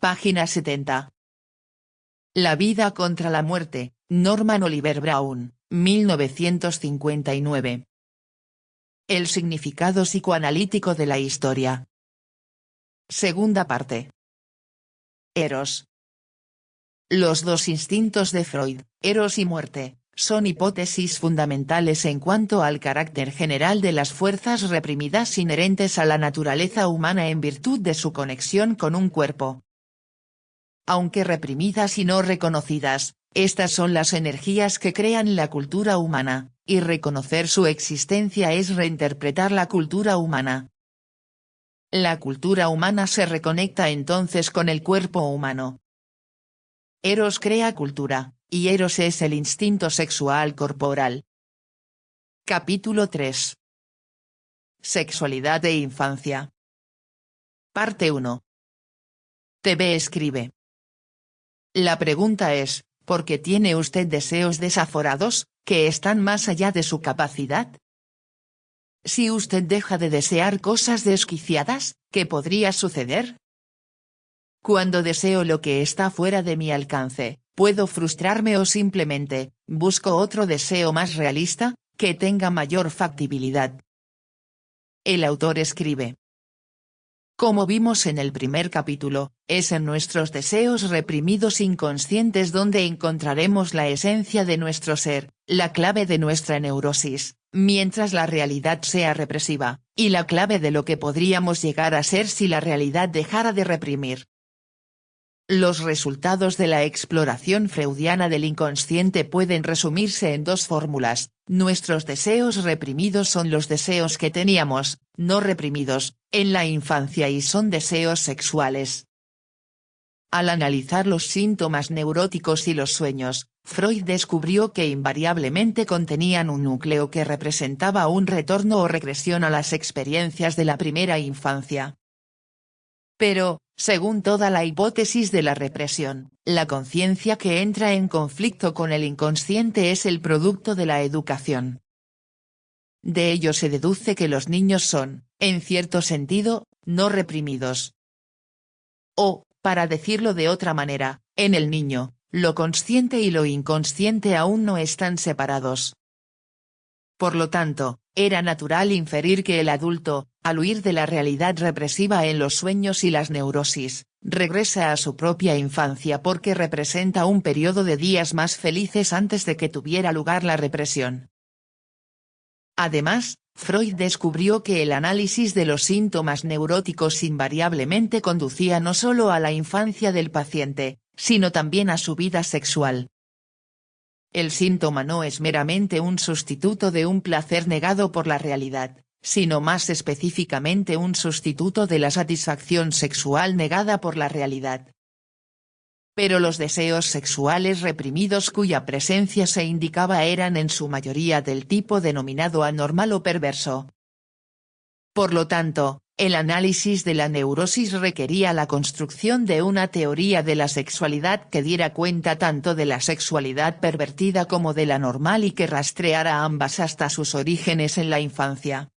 Página 70. La vida contra la muerte, Norman Oliver Brown, 1959. El significado psicoanalítico de la historia. Segunda parte. Eros. Los dos instintos de Freud, Eros y muerte, son hipótesis fundamentales en cuanto al carácter general de las fuerzas reprimidas inherentes a la naturaleza humana en virtud de su conexión con un cuerpo. Aunque reprimidas y no reconocidas, estas son las energías que crean la cultura humana, y reconocer su existencia es reinterpretar la cultura humana. La cultura humana se reconecta entonces con el cuerpo humano. Eros crea cultura, y Eros es el instinto sexual corporal. Capítulo 3. Sexualidad e infancia. Parte 1. TV escribe. La pregunta es, ¿por qué tiene usted deseos desaforados, que están más allá de su capacidad? Si usted deja de desear cosas desquiciadas, ¿qué podría suceder? Cuando deseo lo que está fuera de mi alcance, puedo frustrarme o simplemente, busco otro deseo más realista, que tenga mayor factibilidad. El autor escribe. Como vimos en el primer capítulo, es en nuestros deseos reprimidos inconscientes donde encontraremos la esencia de nuestro ser, la clave de nuestra neurosis, mientras la realidad sea represiva, y la clave de lo que podríamos llegar a ser si la realidad dejara de reprimir. Los resultados de la exploración freudiana del inconsciente pueden resumirse en dos fórmulas: nuestros deseos reprimidos son los deseos que teníamos, no reprimidos, en la infancia y son deseos sexuales. Al analizar los síntomas neuróticos y los sueños, Freud descubrió que invariablemente contenían un núcleo que representaba un retorno o regresión a las experiencias de la primera infancia. Pero, según toda la hipótesis de la represión, la conciencia que entra en conflicto con el inconsciente es el producto de la educación. De ello se deduce que los niños son, en cierto sentido, no reprimidos. O, para decirlo de otra manera, en el niño, lo consciente y lo inconsciente aún no están separados. Por lo tanto, era natural inferir que el adulto, al huir de la realidad represiva en los sueños y las neurosis, regresa a su propia infancia porque representa un periodo de días más felices antes de que tuviera lugar la represión. Además, Freud descubrió que el análisis de los síntomas neuróticos invariablemente conducía no solo a la infancia del paciente, sino también a su vida sexual. El síntoma no es meramente un sustituto de un placer negado por la realidad, sino más específicamente un sustituto de la satisfacción sexual negada por la realidad. Pero los deseos sexuales reprimidos cuya presencia se indicaba eran en su mayoría del tipo denominado anormal o perverso. Por lo tanto, el análisis de la neurosis requería la construcción de una teoría de la sexualidad que diera cuenta tanto de la sexualidad pervertida como de la normal y que rastreara ambas hasta sus orígenes en la infancia.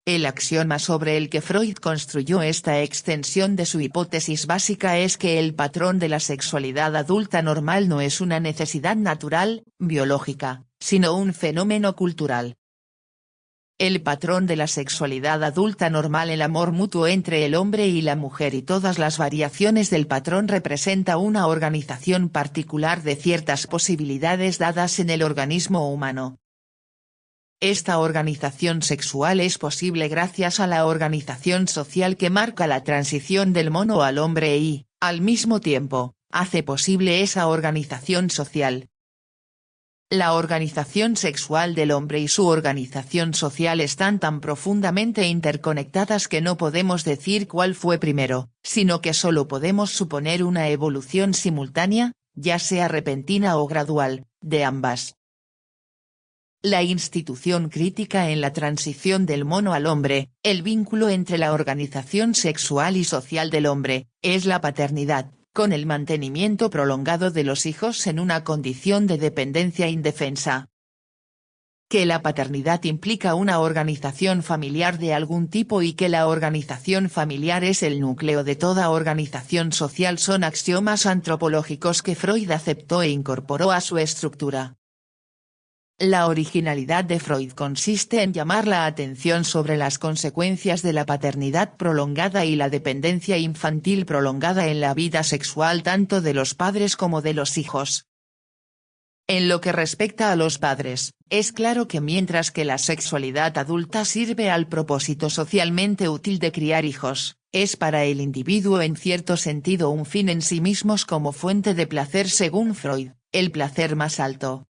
El axioma sobre el que Freud construyó esta extensión de su hipótesis básica es que el patrón de la sexualidad adulta normal no es una necesidad natural, biológica, sino un fenómeno cultural. El patrón de la sexualidad adulta normal, el amor mutuo entre el hombre y la mujer y todas las variaciones del patrón representa una organización particular de ciertas posibilidades dadas en el organismo humano. Esta organización sexual es posible gracias a la organización social que marca la transición del mono al hombre y, al mismo tiempo, hace posible esa organización social. La organización sexual del hombre y su organización social están tan profundamente interconectadas que no podemos decir cuál fue primero, sino que solo podemos suponer una evolución simultánea, ya sea repentina o gradual, de ambas. La institución crítica en la transición del mono al hombre, el vínculo entre la organización sexual y social del hombre, es la paternidad, con el mantenimiento prolongado de los hijos en una condición de dependencia indefensa. que la paternidad implica una organización familiar de algún tipo y que la organización familiar es el núcleo de toda organización social son axiomas antropológicos que Freud aceptó e incorporó a su estructura. La originalidad de Freud consiste en llamar la atención sobre las consecuencias de la paternidad prolongada y la dependencia infantil prolongada en la vida sexual tanto de los padres como de los hijos. En lo que respecta a los padres, es claro que mientras que la sexualidad adulta sirve al propósito socialmente útil de criar hijos, es para el individuo en cierto sentido un fin en sí mismos como fuente de placer según Freud, el placer más alto.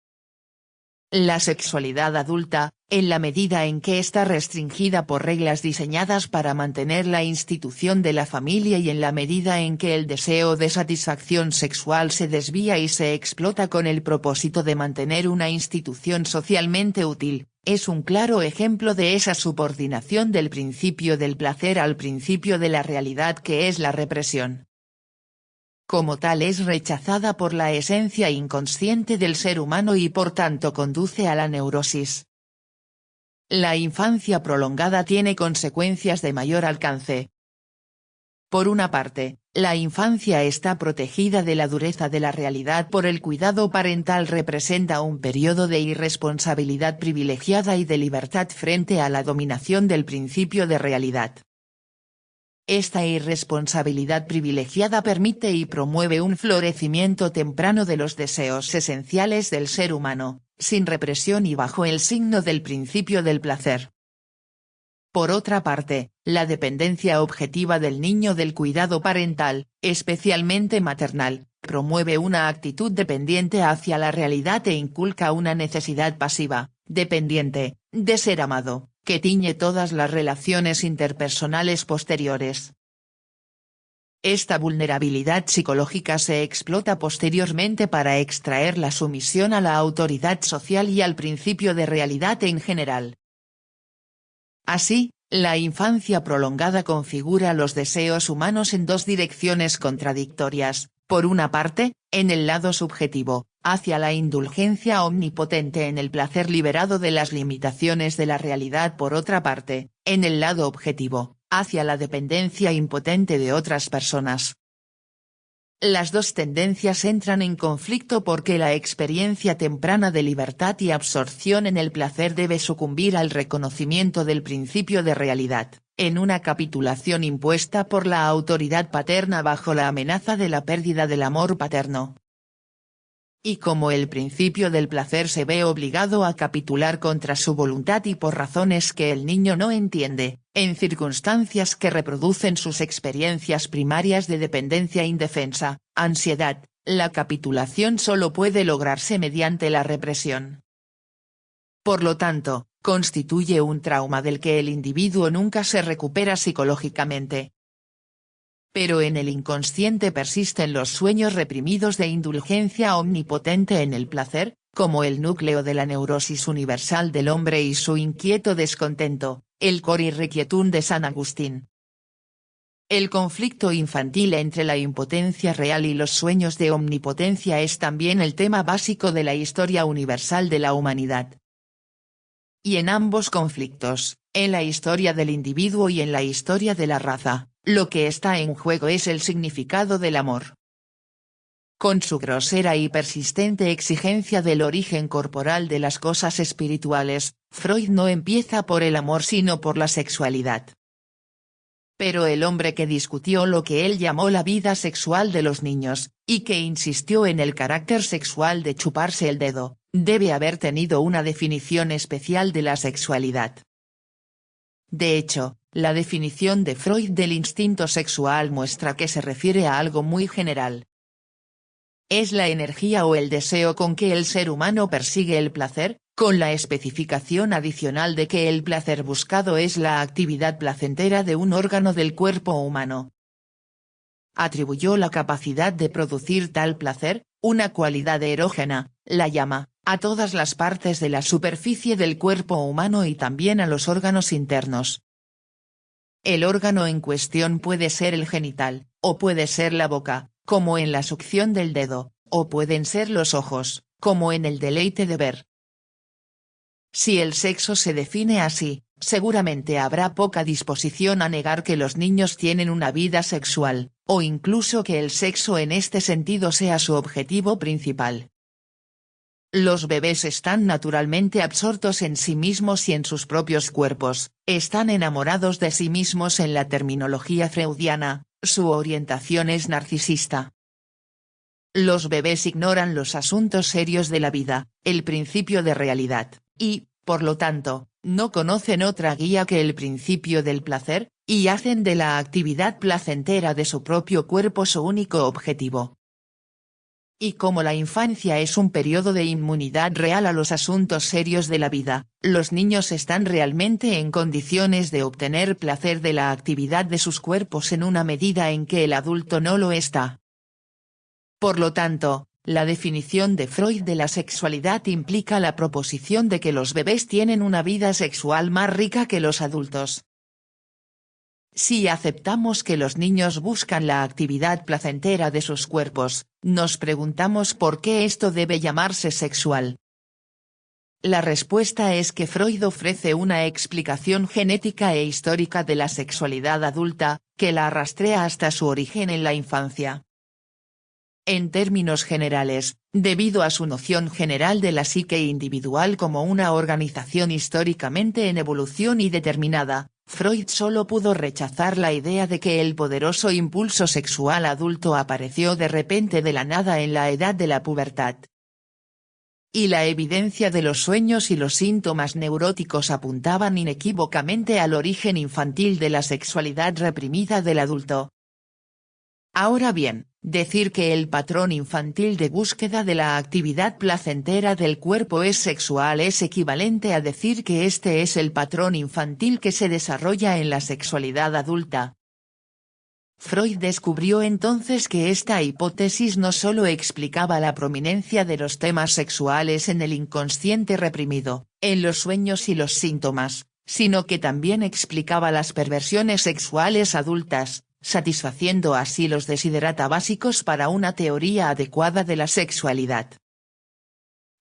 La sexualidad adulta, en la medida en que está restringida por reglas diseñadas para mantener la institución de la familia y en la medida en que el deseo de satisfacción sexual se desvía y se explota con el propósito de mantener una institución socialmente útil, es un claro ejemplo de esa subordinación del principio del placer al principio de la realidad que es la represión. Como tal es rechazada por la esencia inconsciente del ser humano y por tanto conduce a la neurosis. La infancia prolongada tiene consecuencias de mayor alcance. Por una parte, la infancia está protegida de la dureza de la realidad por el cuidado parental representa un periodo de irresponsabilidad privilegiada y de libertad frente a la dominación del principio de realidad. Esta irresponsabilidad privilegiada permite y promueve un florecimiento temprano de los deseos esenciales del ser humano, sin represión y bajo el signo del principio del placer. Por otra parte, la dependencia objetiva del niño del cuidado parental, especialmente maternal, promueve una actitud dependiente hacia la realidad e inculca una necesidad pasiva, dependiente, de ser amado, que tiñe todas las relaciones interpersonales posteriores. Esta vulnerabilidad psicológica se explota posteriormente para extraer la sumisión a la autoridad social y al principio de realidad en general. Así, la infancia prolongada configura los deseos humanos en dos direcciones contradictorias, por una parte, en el lado subjetivo, hacia la indulgencia omnipotente en el placer liberado de las limitaciones de la realidad por otra parte, en el lado objetivo, hacia la dependencia impotente de otras personas. Las dos tendencias entran en conflicto porque la experiencia temprana de libertad y absorción en el placer debe sucumbir al reconocimiento del principio de realidad, en una capitulación impuesta por la autoridad paterna bajo la amenaza de la pérdida del amor paterno. Y como el principio del placer se ve obligado a capitular contra su voluntad y por razones que el niño no entiende, en circunstancias que reproducen sus experiencias primarias de dependencia indefensa, ansiedad, la capitulación solo puede lograrse mediante la represión. Por lo tanto, constituye un trauma del que el individuo nunca se recupera psicológicamente. Pero en el inconsciente persisten los sueños reprimidos de indulgencia omnipotente en el placer, como el núcleo de la neurosis universal del hombre y su inquieto descontento, el cor irrequietum de San Agustín. El conflicto infantil entre la impotencia real y los sueños de omnipotencia es también el tema básico de la historia universal de la humanidad. Y en ambos conflictos, en la historia del individuo y en la historia de la raza, lo que está en juego es el significado del amor. Con su grosera y persistente exigencia del origen corporal de las cosas espirituales, Freud no empieza por el amor sino por la sexualidad. Pero el hombre que discutió lo que él llamó la vida sexual de los niños, y que insistió en el carácter sexual de chuparse el dedo, debe haber tenido una definición especial de la sexualidad. De hecho, la definición de Freud del instinto sexual muestra que se refiere a algo muy general. Es la energía o el deseo con que el ser humano persigue el placer, con la especificación adicional de que el placer buscado es la actividad placentera de un órgano del cuerpo humano. Atribuyó la capacidad de producir tal placer, una cualidad erógena, la llama, a todas las partes de la superficie del cuerpo humano y también a los órganos internos. El órgano en cuestión puede ser el genital, o puede ser la boca, como en la succión del dedo, o pueden ser los ojos, como en el deleite de ver. Si el sexo se define así, seguramente habrá poca disposición a negar que los niños tienen una vida sexual, o incluso que el sexo en este sentido sea su objetivo principal. Los bebés están naturalmente absortos en sí mismos y en sus propios cuerpos, están enamorados de sí mismos. En la terminología freudiana, su orientación es narcisista. Los bebés ignoran los asuntos serios de la vida, el principio de realidad, y, por lo tanto, no conocen otra guía que el principio del placer, y hacen de la actividad placentera de su propio cuerpo su único objetivo. Y como la infancia es un periodo de inmunidad real a los asuntos serios de la vida, los niños están realmente en condiciones de obtener placer de la actividad de sus cuerpos en una medida en que el adulto no lo está. Por lo tanto, la definición de Freud de la sexualidad implica la proposición de que los bebés tienen una vida sexual más rica que los adultos. Si aceptamos que los niños buscan la actividad placentera de sus cuerpos, nos preguntamos por qué esto debe llamarse sexual. La respuesta es que Freud ofrece una explicación genética e histórica de la sexualidad adulta, que la rastrea hasta su origen en la infancia. En términos generales, debido a su noción general de la psique individual como una organización históricamente en evolución y determinada, Freud solo pudo rechazar la idea de que el poderoso impulso sexual adulto apareció de repente de la nada en la edad de la pubertad. Y la evidencia de los sueños y los síntomas neuróticos apuntaban inequívocamente al origen infantil de la sexualidad reprimida del adulto. Ahora bien, decir que el patrón infantil de búsqueda de la actividad placentera del cuerpo es sexual es equivalente a decir que este es el patrón infantil que se desarrolla en la sexualidad adulta. Freud descubrió entonces que esta hipótesis no solo explicaba la prominencia de los temas sexuales en el inconsciente reprimido, en los sueños y los síntomas, sino que también explicaba las perversiones sexuales adultas, satisfaciendo así los desiderata básicos para una teoría adecuada de la sexualidad.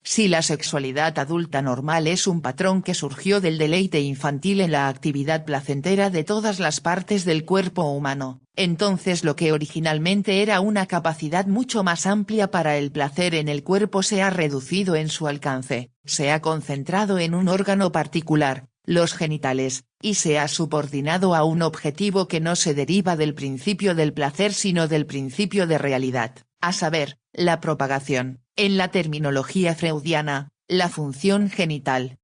Si la sexualidad adulta normal es un patrón que surgió del deleite infantil en la actividad placentera de todas las partes del cuerpo humano, entonces lo que originalmente era una capacidad mucho más amplia para el placer en el cuerpo se ha reducido en su alcance, se ha concentrado en un órgano particular, los genitales, y se ha subordinado a un objetivo que no se deriva del principio del placer sino del principio de realidad, a saber, la propagación, en la terminología freudiana, la función genital.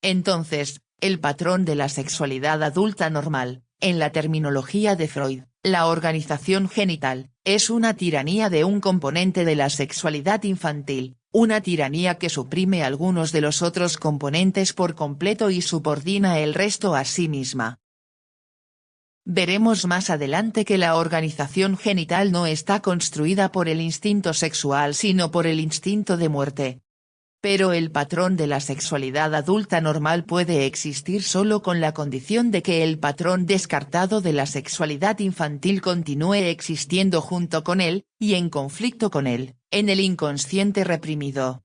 Entonces, el patrón de la sexualidad adulta normal, en la terminología de Freud, la organización genital, es una tiranía de un componente de la sexualidad infantil, una tiranía que suprime algunos de los otros componentes por completo y subordina el resto a sí misma. Veremos más adelante que la organización genital no está construida por el instinto sexual sino por el instinto de muerte. Pero el patrón de la sexualidad adulta normal puede existir solo con la condición de que el patrón descartado de la sexualidad infantil continúe existiendo junto con él, y en conflicto con él, en el inconsciente reprimido.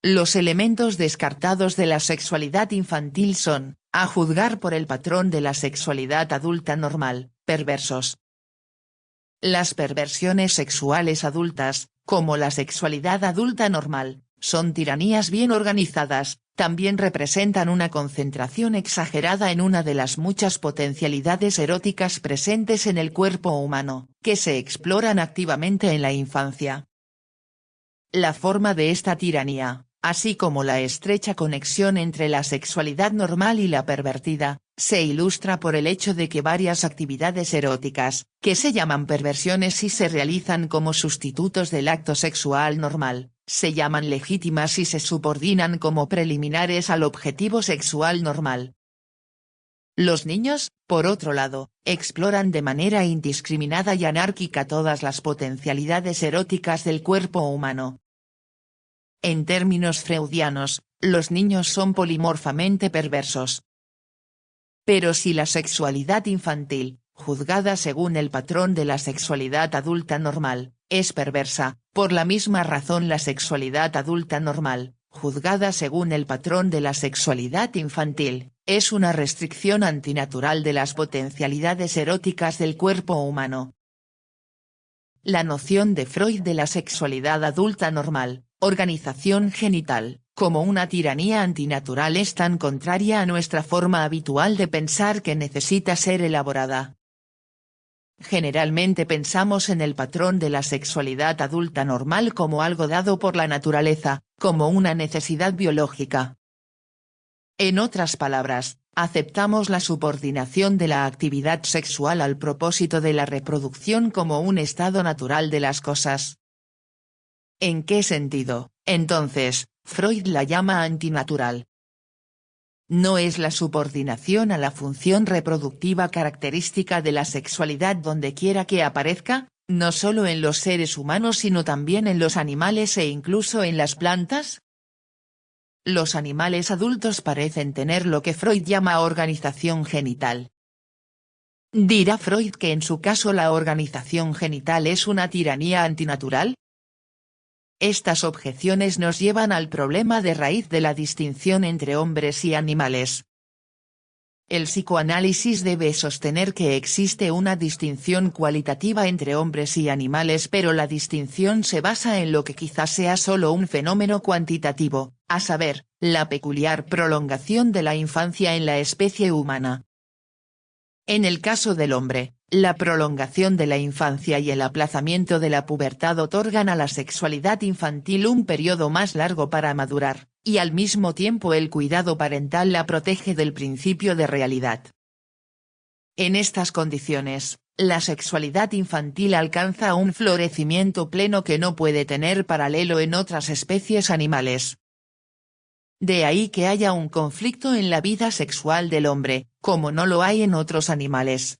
Los elementos descartados de la sexualidad infantil son, a juzgar por el patrón de la sexualidad adulta normal, perversos. Las perversiones sexuales adultas, como la sexualidad adulta normal, son tiranías bien organizadas, también representan una concentración exagerada en una de las muchas potencialidades eróticas presentes en el cuerpo humano, que se exploran activamente en la infancia. La forma de esta tiranía, así como la estrecha conexión entre la sexualidad normal y la pervertida, se ilustra por el hecho de que varias actividades eróticas, que se llaman perversiones y se realizan como sustitutos del acto sexual normal, se llaman legítimas y se subordinan como preliminares al objetivo sexual normal. Los niños, por otro lado, exploran de manera indiscriminada y anárquica todas las potencialidades eróticas del cuerpo humano. En términos freudianos, los niños son polimorfamente perversos. Pero si la sexualidad infantil, juzgada según el patrón de la sexualidad adulta normal, es perversa, por la misma razón la sexualidad adulta normal, juzgada según el patrón de la sexualidad infantil, es una restricción antinatural de las potencialidades eróticas del cuerpo humano. La noción de Freud de la sexualidad adulta normal, organización genital, como una tiranía antinatural es tan contraria a nuestra forma habitual de pensar que necesita ser elaborada. Generalmente pensamos en el patrón de la sexualidad adulta normal como algo dado por la naturaleza, como una necesidad biológica. En otras palabras, aceptamos la subordinación de la actividad sexual al propósito de la reproducción como un estado natural de las cosas. ¿En qué sentido, entonces, Freud la llama antinatural? No es la subordinación a la función reproductiva característica de la sexualidad donde quiera que aparezca, no solo en los seres humanos sino también en los animales e incluso en las plantas. Los animales adultos parecen tener lo que Freud llama organización genital. ¿Dirá Freud que en su caso la organización genital es una tiranía antinatural? Estas objeciones nos llevan al problema de raíz de la distinción entre hombres y animales. El psicoanálisis debe sostener que existe una distinción cualitativa entre hombres y animales, pero la distinción se basa en lo que quizás sea solo un fenómeno cuantitativo, a saber, la peculiar prolongación de la infancia en la especie humana. En el caso del hombre, la prolongación de la infancia y el aplazamiento de la pubertad otorgan a la sexualidad infantil un periodo más largo para madurar, y al mismo tiempo el cuidado parental la protege del principio de realidad. En estas condiciones, la sexualidad infantil alcanza un florecimiento pleno que no puede tener paralelo en otras especies animales. De ahí que haya un conflicto en la vida sexual del hombre, como no lo hay en otros animales.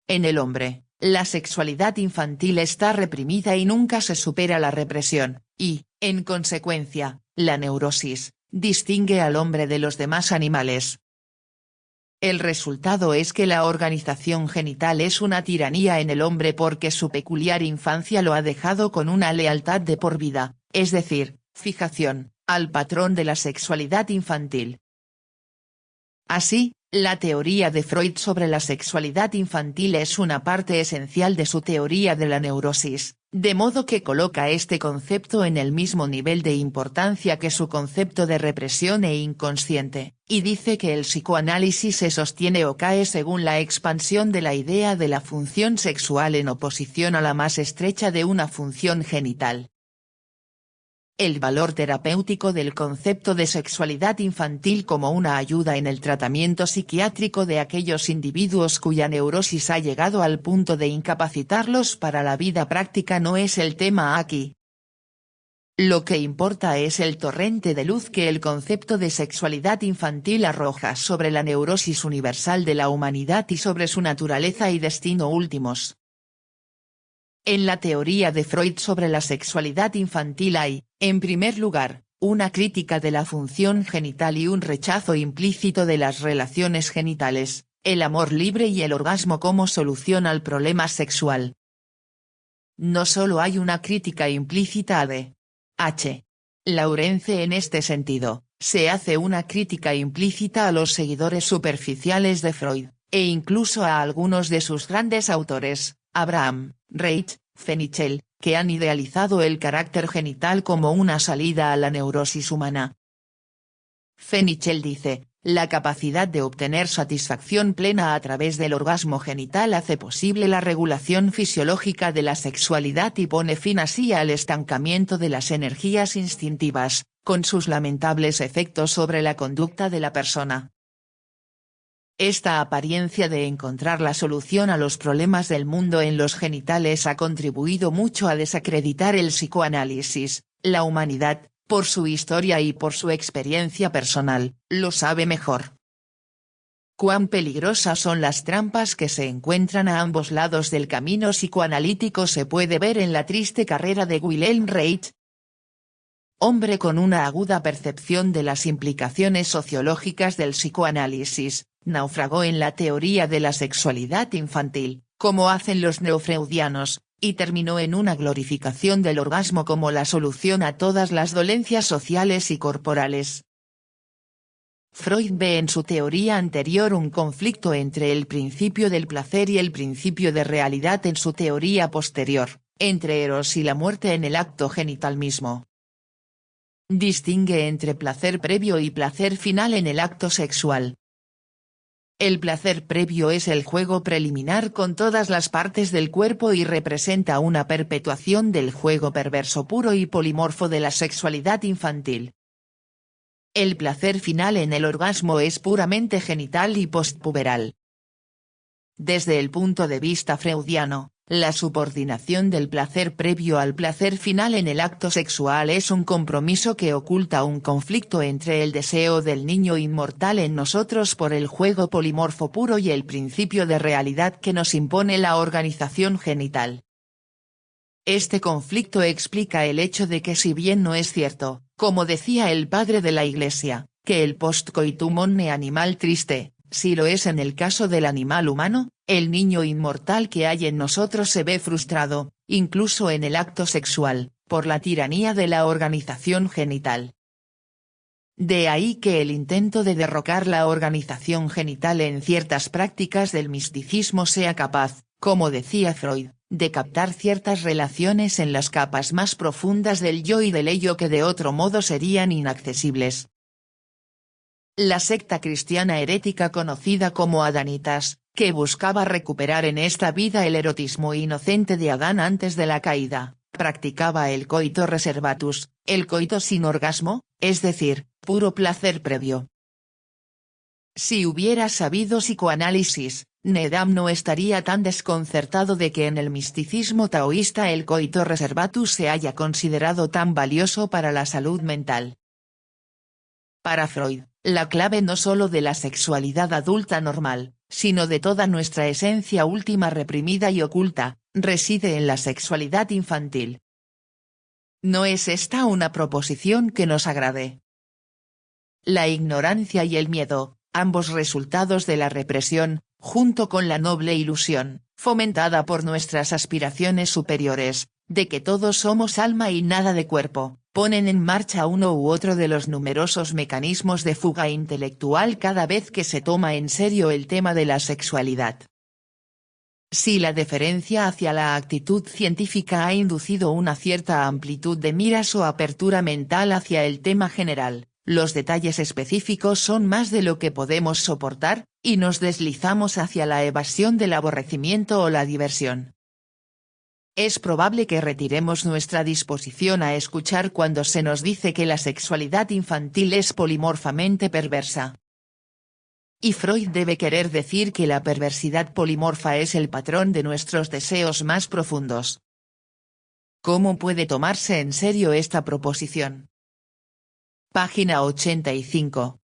En el hombre, la sexualidad infantil está reprimida y nunca se supera la represión, y, en consecuencia, la neurosis, distingue al hombre de los demás animales. El resultado es que la organización genital es una tiranía en el hombre porque su peculiar infancia lo ha dejado con una lealtad de por vida, es decir, fijación, al patrón de la sexualidad infantil. Así, la teoría de Freud sobre la sexualidad infantil es una parte esencial de su teoría de la neurosis, de modo que coloca este concepto en el mismo nivel de importancia que su concepto de represión e inconsciente, y dice que el psicoanálisis se sostiene o cae según la expansión de la idea de la función sexual en oposición a la más estrecha de una función genital. El valor terapéutico del concepto de sexualidad infantil como una ayuda en el tratamiento psiquiátrico de aquellos individuos cuya neurosis ha llegado al punto de incapacitarlos para la vida práctica no es el tema aquí. Lo que importa es el torrente de luz que el concepto de sexualidad infantil arroja sobre la neurosis universal de la humanidad y sobre su naturaleza y destino últimos. En la teoría de Freud sobre la sexualidad infantil hay, en primer lugar, una crítica de la función genital y un rechazo implícito de las relaciones genitales, el amor libre y el orgasmo como solución al problema sexual. No solo hay una crítica implícita a D. H. Lawrence en este sentido, se hace una crítica implícita a los seguidores superficiales de Freud, e incluso a algunos de sus grandes autores, Abraham, Reich, Fenichel, que han idealizado el carácter genital como una salida a la neurosis humana. Fenichel dice, la capacidad de obtener satisfacción plena a través del orgasmo genital hace posible la regulación fisiológica de la sexualidad y pone fin así al estancamiento de las energías instintivas, con sus lamentables efectos sobre la conducta de la persona. Esta apariencia de encontrar la solución a los problemas del mundo en los genitales ha contribuido mucho a desacreditar el psicoanálisis. La humanidad, por su historia y por su experiencia personal, lo sabe mejor. Cuán peligrosas son las trampas que se encuentran a ambos lados del camino psicoanalítico se puede ver en la triste carrera de Wilhelm Reich. Hombre con una aguda percepción de las implicaciones sociológicas del psicoanálisis, naufragó en la teoría de la sexualidad infantil, como hacen los neofreudianos, y terminó en una glorificación del orgasmo como la solución a todas las dolencias sociales y corporales. Freud ve en su teoría anterior un conflicto entre el principio del placer y el principio de realidad en su teoría posterior, entre Eros y la muerte en el acto genital mismo. Distingue entre placer previo y placer final en el acto sexual. El placer previo es el juego preliminar con todas las partes del cuerpo y representa una perpetuación del juego perverso puro y polimorfo de la sexualidad infantil. El placer final en el orgasmo es puramente genital y postpuberal. Desde el punto de vista freudiano, la subordinación del placer previo al placer final en el acto sexual es un compromiso que oculta un conflicto entre el deseo del niño inmortal en nosotros por el juego polimorfo puro y el principio de realidad que nos impone la organización genital. Este conflicto explica el hecho de que si bien no es cierto, como decía el padre de la Iglesia, que el postcoitum omne animal triste, si lo es en el caso del animal humano, el niño inmortal que hay en nosotros se ve frustrado, incluso en el acto sexual, por la tiranía de la organización genital. De ahí que el intento de derrocar la organización genital en ciertas prácticas del misticismo sea capaz, como decía Freud, de captar ciertas relaciones en las capas más profundas del yo y del ello que de otro modo serían inaccesibles. La secta cristiana herética conocida como adanitas, que buscaba recuperar en esta vida el erotismo inocente de Adán antes de la caída, practicaba el coito reservatus, el coito sin orgasmo, es decir, puro placer previo. Si hubiera sabido psicoanálisis, Nedam no estaría tan desconcertado de que en el misticismo taoísta el coito reservatus se haya considerado tan valioso para la salud mental. Para Freud, la clave no solo de la sexualidad adulta normal, sino de toda nuestra esencia última reprimida y oculta, reside en la sexualidad infantil. ¿No es esta una proposición que nos agrade? La ignorancia y el miedo, ambos resultados de la represión, junto con la noble ilusión, fomentada por nuestras aspiraciones superiores, de que todos somos alma y nada de cuerpo, ponen en marcha uno u otro de los numerosos mecanismos de fuga intelectual cada vez que se toma en serio el tema de la sexualidad. Si la deferencia hacia la actitud científica ha inducido una cierta amplitud de miras o apertura mental hacia el tema general, los detalles específicos son más de lo que podemos soportar, y nos deslizamos hacia la evasión del aborrecimiento o la diversión. Es probable que retiremos nuestra disposición a escuchar cuando se nos dice que la sexualidad infantil es polimorfamente perversa. Y Freud debe querer decir que la perversidad polimorfa es el patrón de nuestros deseos más profundos. ¿Cómo puede tomarse en serio esta proposición? Página 85.